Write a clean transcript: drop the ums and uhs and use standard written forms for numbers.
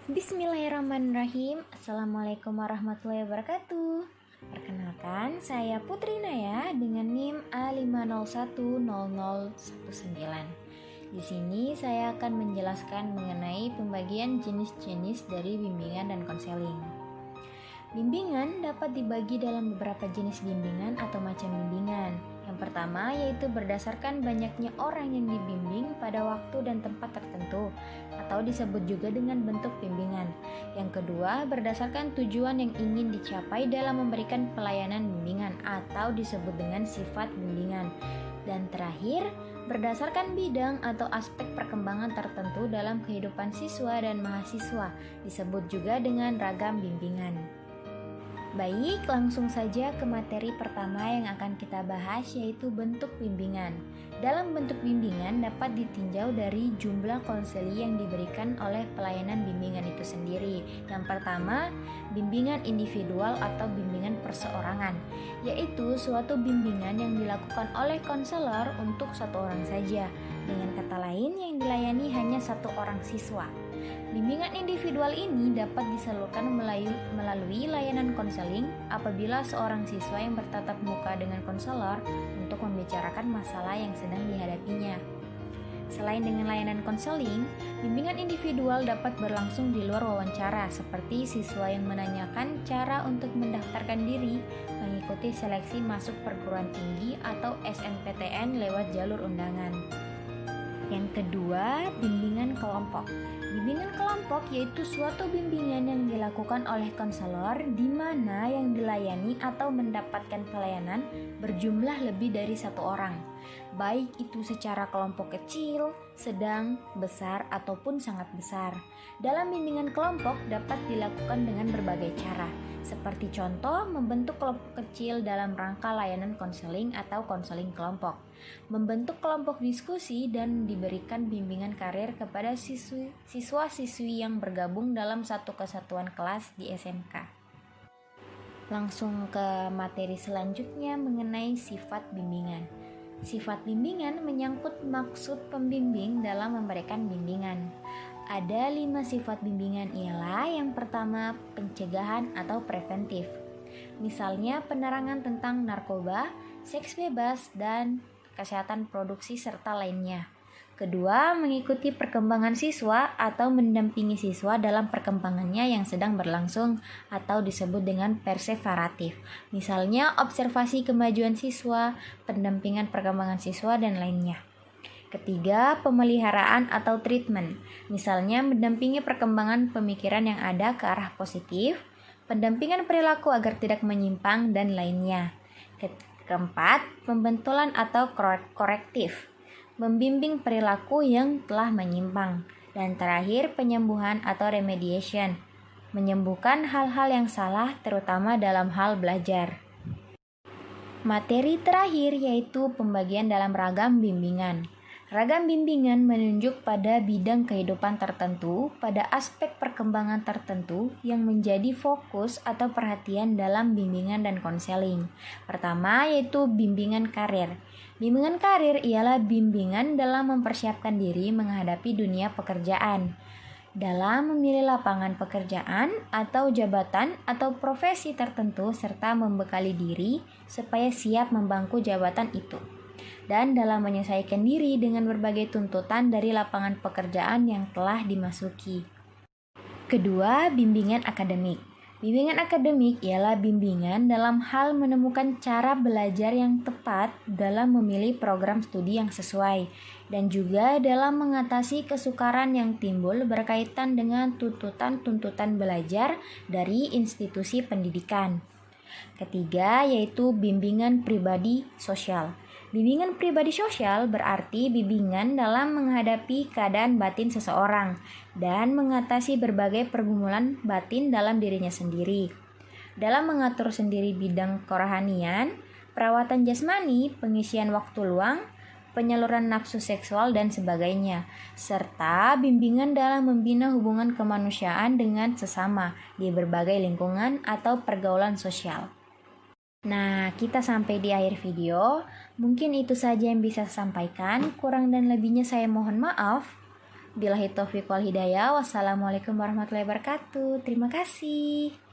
Bismillahirrahmanirrahim. Assalamualaikum warahmatullahi wabarakatuh. Perkenalkan, saya Putri Naya dengan NIM A50100119. Di sini saya akan menjelaskan mengenai pembagian jenis-jenis dari bimbingan dan konseling. Bimbingan dapat dibagi dalam beberapa jenis bimbingan atau macam bimbingan. Yang pertama yaitu berdasarkan banyaknya orang yang dibimbing pada waktu dan tempat tertentu atau disebut juga dengan bentuk bimbingan. Yang kedua berdasarkan tujuan yang ingin dicapai dalam memberikan pelayanan bimbingan atau disebut dengan sifat bimbingan. Dan terakhir berdasarkan bidang atau aspek perkembangan tertentu dalam kehidupan siswa dan mahasiswa, disebut juga dengan ragam bimbingan. Baik, langsung saja ke materi pertama yang akan kita bahas, yaitu bentuk bimbingan. Dalam bentuk bimbingan dapat ditinjau dari jumlah konseli yang diberikan oleh pelayanan bimbingan itu sendiri. Yang pertama, bimbingan individual atau bimbingan perseorangan, yaitu suatu bimbingan yang dilakukan oleh konselor untuk satu orang saja. Dengan kata lain, yang dilayani hanya satu orang siswa. Bimbingan individual ini dapat disalurkan melalui layanan konseling apabila seorang siswa yang bertatap muka dengan konselor untuk membicarakan masalah yang sedang dihadapinya. Selain dengan layanan konseling, bimbingan individual dapat berlangsung di luar wawancara, seperti siswa yang menanyakan cara untuk mendaftarkan diri, mengikuti seleksi masuk perguruan tinggi atau SNPTN lewat jalur undangan. Yang kedua, bimbingan kelompok. Bimbingan kelompok yaitu suatu bimbingan yang dilakukan oleh konselor di mana yang dilayani atau mendapatkan pelayanan berjumlah lebih dari satu orang, baik itu secara kelompok kecil, sedang, besar, ataupun sangat besar. Dalam bimbingan kelompok dapat dilakukan dengan berbagai cara, seperti contoh membentuk kelompok kecil dalam rangka layanan konseling atau konseling kelompok, membentuk kelompok diskusi, dan diberikan bimbingan karir kepada siswa-siswi yang bergabung dalam satu kesatuan kelas di SMK. Langsung ke materi selanjutnya mengenai sifat bimbingan. Sifat bimbingan menyangkut maksud pembimbing dalam memberikan bimbingan. Ada 5 sifat bimbingan, ialah yang pertama pencegahan atau preventif. Misalnya penerangan tentang narkoba, seks bebas, dan kesehatan produksi serta lainnya. Kedua, mengikuti perkembangan siswa atau mendampingi siswa dalam perkembangannya yang sedang berlangsung atau disebut dengan perseveratif. Misalnya observasi kemajuan siswa, pendampingan perkembangan siswa, dan lainnya. Ketiga, pemeliharaan atau treatment. Misalnya mendampingi perkembangan pemikiran yang ada ke arah positif, pendampingan perilaku agar tidak menyimpang, dan lainnya. Keempat, pembentulan atau korektif, membimbing perilaku yang telah menyimpang. Dan terakhir, penyembuhan atau remediation, menyembuhkan hal-hal yang salah terutama dalam hal belajar. Materi terakhir yaitu pembagian dalam ragam bimbingan. Ragam bimbingan menunjuk pada bidang kehidupan tertentu, pada aspek perkembangan tertentu yang menjadi fokus atau perhatian dalam bimbingan dan konseling. Pertama yaitu bimbingan karir. Bimbingan karir ialah bimbingan dalam mempersiapkan diri menghadapi dunia pekerjaan, dalam memilih lapangan pekerjaan atau jabatan atau profesi tertentu serta membekali diri supaya siap membangku jabatan itu, dan dalam menyesuaikan diri dengan berbagai tuntutan dari lapangan pekerjaan yang telah dimasuki. Kedua, bimbingan akademik. Bimbingan akademik ialah bimbingan dalam hal menemukan cara belajar yang tepat dalam memilih program studi yang sesuai, dan juga dalam mengatasi kesukaran yang timbul berkaitan dengan tuntutan-tuntutan belajar dari institusi pendidikan. Ketiga, yaitu bimbingan pribadi sosial. Bimbingan pribadi sosial berarti bimbingan dalam menghadapi keadaan batin seseorang dan mengatasi berbagai pergumulan batin dalam dirinya sendiri. Dalam mengatur sendiri bidang kerohanian, perawatan jasmani, pengisian waktu luang, penyaluran nafsu seksual, dan sebagainya, serta bimbingan dalam membina hubungan kemanusiaan dengan sesama di berbagai lingkungan atau pergaulan sosial. Nah, kita sampai di akhir video. Mungkin itu saja yang bisa saya sampaikan. Kurang dan lebihnya saya mohon maaf. Billahi taufiq wal hidayah. Wassalamualaikum warahmatullahi wabarakatuh. Terima kasih.